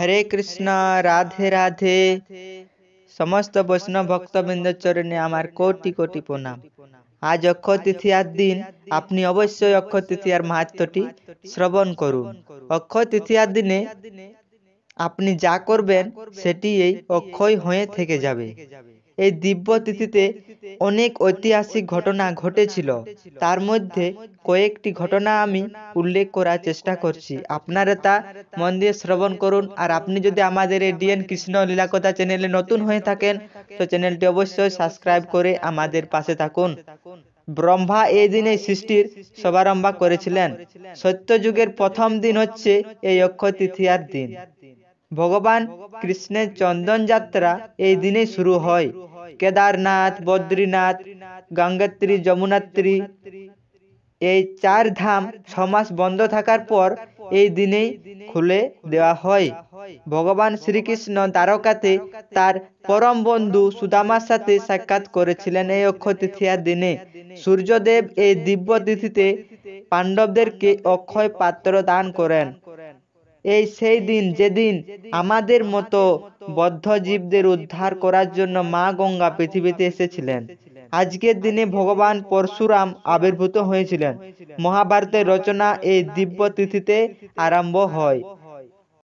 হরে কৃষ্ণ, রাধে রাধে। সমস্ত বৈষ্ণব ভক্তবৃন্দের চরণে আমার কোটি কোটি প্রণাম। আজ অক্ষয় তৃতীয়ার দিন। আপনি অবশ্যই অক্ষয় তৃতীয়ার মাহাত্ম্যটি শ্রবণ করুন। অক্ষয় তৃতীয়ার দিনে আপনি যা করবেন সেটি এই অক্ষয় হয়ে থেকে যাবে। এই দিব্য তিথিতে অনেক ঐতিহাসিক ঘটনা ঘটেছিল, তার মধ্যে কয়েকটি ঘটনা আমি উল্লেখ করার চেষ্টা করছি। আপনারা তা মন দিয়ে শ্রবণ করুন। আর আপনি যদি আমাদের এই ডিএন কৃষ্ণ লীলাকথা চ্যানেলে নতুন হয়ে থাকেন তো চ্যানেলটি অবশ্যই সাবস্ক্রাইব করে আমাদের পাশে থাকুন। ব্রহ্মা এই দিনে সৃষ্টির শুভারম্ভ করেছিলেন। সত্যযুগের প্রথম দিন হচ্ছে এই অক্ষয় তৃতীয়ার দিন। ভগবান কৃষ্ণের চন্দন যাত্রা এই দিনে শুরু হয়। কেদারনাথ, বদ্রীনাথ, গঙ্গোত্রী, যমুনোত্রী এই চার ধাম 6 মাস বন্ধ থাকার পর এই দিনেই খুলে দেওয়া হয়। ভগবান শ্রীকৃষ্ণ দ্বারকাতে তার পরম বন্ধু সুদামার সাথে সাক্ষাৎ করেছিলেন এই অক্ষয় তৃতীয়ার দিনে। সূর্যদেব এই দিব্য তিথিতে পাণ্ডবদেরকে অক্ষয় পাত্র দান করেন। এই সেই দিন যেদিন আমাদের মতো বদ্ধ জীবদের উদ্ধার করার জন্য মা গঙ্গা পৃথিবীতে এসেছিলেন। আজকের দিনে ভগবান পরশুরাম আবির্ভূত হয়েছিলেন। মহাভারতের রচনা এই দিব্য তিথিতে আরম্ভ হয়।